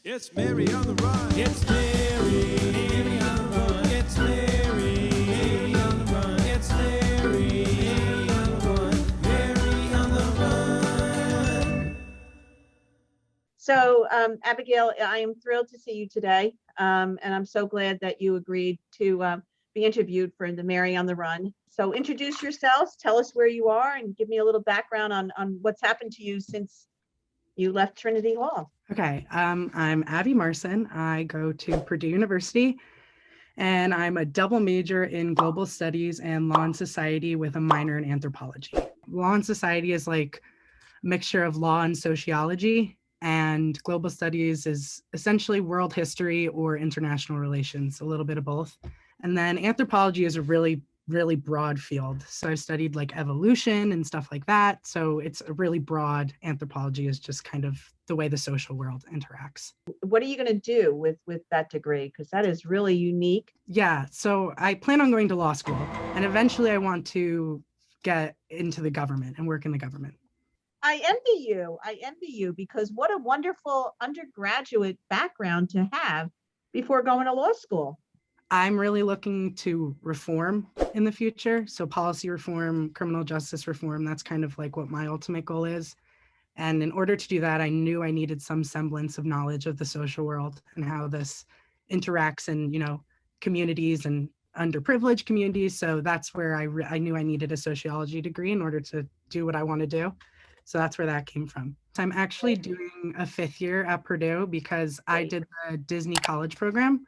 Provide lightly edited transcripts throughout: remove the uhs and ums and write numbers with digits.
It's Mary on the run. It's Mary, Mary on the run. It's Mary, Mary on the run. It's Mary, Mary on the run. Mary on the run. So, Abigail, I am thrilled to see you today, and I'm so glad that you agreed to be interviewed for the Mary on the Run. So introduce yourselves, tell us where you are, and give me a little background on what's happened to you since you left Trinity Hall. Okay, I'm Abby Marcin. I go to Purdue University, and I'm a double major in global studies and law and society with a minor in anthropology. Law and society is like a mixture of law and sociology, and global studies is essentially world history or international relations, a little bit of both. And then anthropology is a really broad field. So I've studied like evolution and stuff like that. So it's a really broad. Anthropology is just kind of the way the social world interacts. What are you going to do with that degree? Because that is really unique. Yeah, so I plan on going to law school, and eventually I want to get into the government and work in the government. I envy you because what a wonderful undergraduate background to have before going to law school. I'm really looking to reform in the future. So policy reform, criminal justice reform, that's kind of like what my ultimate goal is. And in order to do that, I knew I needed some semblance of knowledge of the social world and how this interacts in, communities and underprivileged communities. So that's where I knew I needed a sociology degree in order to do what I want to do. So that's where that came from. So I'm actually doing a 5th year at Purdue because I did the Disney College program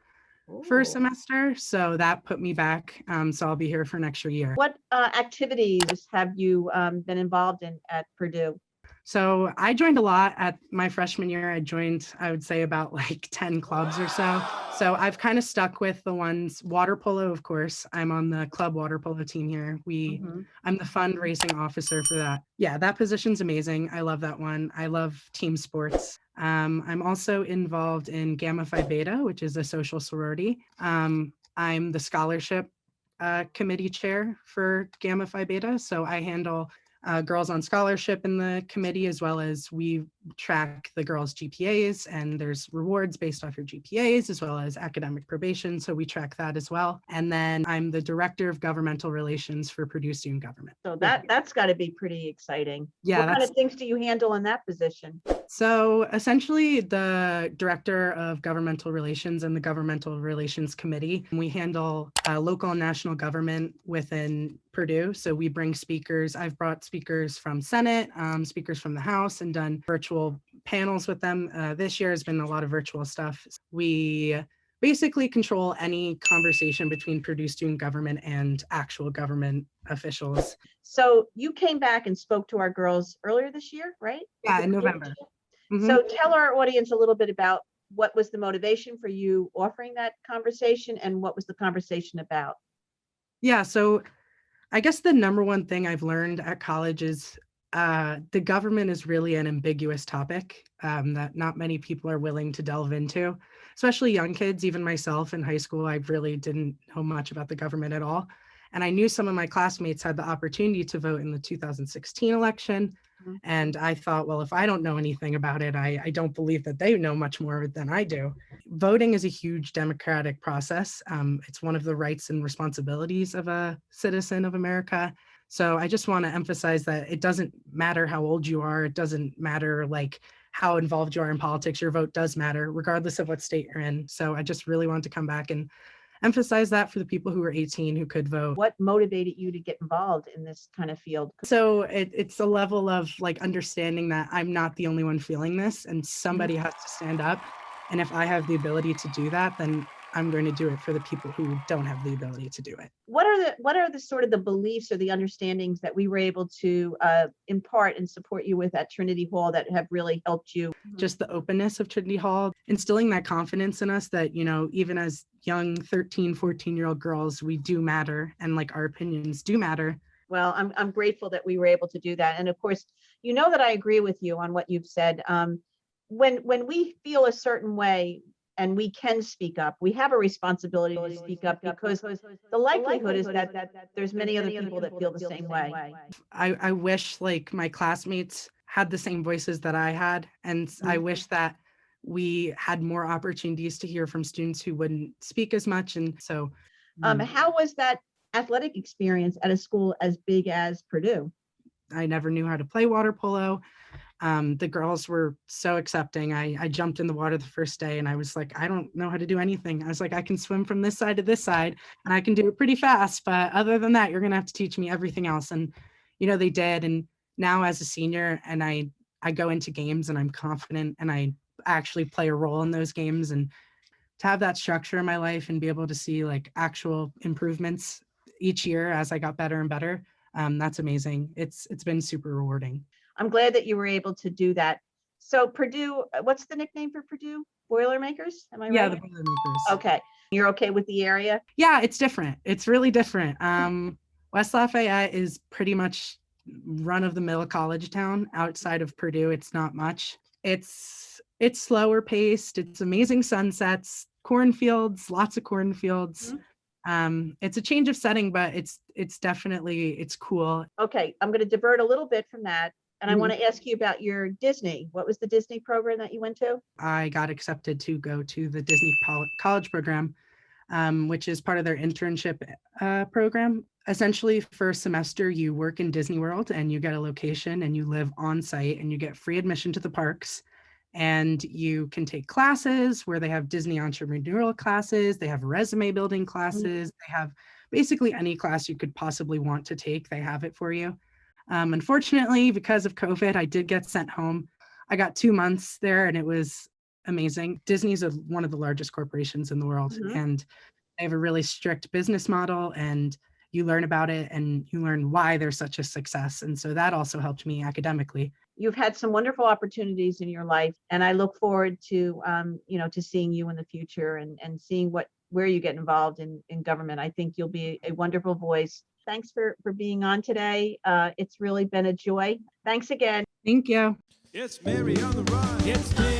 for a semester. So that put me back. So I'll be here for an extra year. What activities have you been involved in at Purdue? So I joined a lot at my freshman year. I would say about like 10 clubs or so. So I've kind of stuck with the ones, water polo, of course. I'm on the club water polo team here. I'm the fundraising officer for that. Yeah, that position's amazing. I love that one. I love team sports. I'm also involved in Gamma Phi Beta, which is a social sorority. I'm the scholarship committee chair for Gamma Phi Beta. So I handle girls on scholarship in the committee, as well as we track the girls' GPAs, and there's rewards based off your GPAs, as well as academic probation. So we track that as well. And then I'm the director of governmental relations for Purdue Student Government. So that's got to be pretty exciting. Yeah. What kind of things do you handle in that position? So essentially the director of governmental relations and the governmental relations committee, we handle local and national government within Purdue. So we bring speakers. I've brought speakers from Senate, speakers from the House, and done virtual panels with them. This year has been a lot of virtual stuff. We basically control any conversation between Purdue student government and actual government officials. So you came back and spoke to our girls earlier this year, right? Yeah, in November. Mm-hmm. So tell our audience a little bit about what was the motivation for you offering that conversation and what was the conversation about? Yeah, so I guess the number one thing I've learned at college is the government is really an ambiguous topic that not many people are willing to delve into, especially young kids. Even myself in high school, I really didn't know much about the government at all. And I knew some of my classmates had the opportunity to vote in the 2016 election. Mm-hmm. And I thought, well, if I don't know anything about it, I don't believe that they know much more than I do. Voting is a huge democratic process. It's one of the rights and responsibilities of a citizen of America. So I just want to emphasize that it doesn't matter how old you are. It doesn't matter like how involved you are in politics. Your vote does matter, regardless of what state you're in. So I just really want to come back and emphasize that for the people who are 18 who could vote. What motivated you to get involved in this kind of field? So it's a level of like understanding that I'm not the only one feeling this, and somebody has to stand up. And if I have the ability to do that, then I'm going to do it for the people who don't have the ability to do it. What are the sort of the beliefs or the understandings that we were able to impart and support you with at Trinity Hall that have really helped you? Just the openness of Trinity Hall, instilling that confidence in us that, even as young 13, 14-year-old girls, we do matter, and like our opinions do matter. Well, I'm grateful that we were able to do that. And of course, that I agree with you on what you've said. When we feel a certain way, and we can speak up, we have a responsibility to speak up, because the likelihood is that there's many other people that feel the same way. I wish like my classmates had the same voices that I had. And I wish that we had more opportunities to hear from students who wouldn't speak as much. And so How was that athletic experience at a school as big as Purdue? I never knew how to play water polo. The girls were so accepting. I jumped in the water the first day and I was like, I don't know how to do anything. I was like, I can swim from this side to this side and I can do it pretty fast. But other than that, you're going to have to teach me everything else. And, they did. And now as a senior and I go into games and I'm confident and I actually play a role in those games, and to have that structure in my life and be able to see like actual improvements each year as I got better and better. That's amazing. It's been super rewarding. I'm glad that you were able to do that. So Purdue, what's the nickname for Purdue? Boilermakers? Am I right? Yeah, the Boilermakers. Okay. You're okay with the area? Yeah, it's different. It's really different. West Lafayette is pretty much run-of-the-mill college town. Outside of Purdue, it's not much. It's slower paced. It's amazing sunsets, cornfields, lots of cornfields. It's a change of setting, but it's definitely, it's cool. Okay, I'm going to divert a little bit from that. And I want to ask you about your Disney. What was the Disney program that you went to? I got accepted to go to the Disney College program, which is part of their internship program. Essentially, for a semester, you work in Disney World and you get a location and you live on site and you get free admission to the parks. And you can take classes where they have Disney entrepreneurial classes, they have resume building classes, they have basically any class you could possibly want to take, they have it for you. Unfortunately, because of COVID, I did get sent home. I got 2 months there and it was amazing. Disney's one of the largest corporations in the world, and they have a really strict business model, and you learn about it and you learn why they're such a success. And so that also helped me academically. You've had some wonderful opportunities in your life, and I look forward to, to seeing you in the future and seeing where you get involved in government. I think you'll be a wonderful voice. Thanks for being on today. It's really been a joy. Thanks again. Thank you. It's Mary on the run. It's Mary.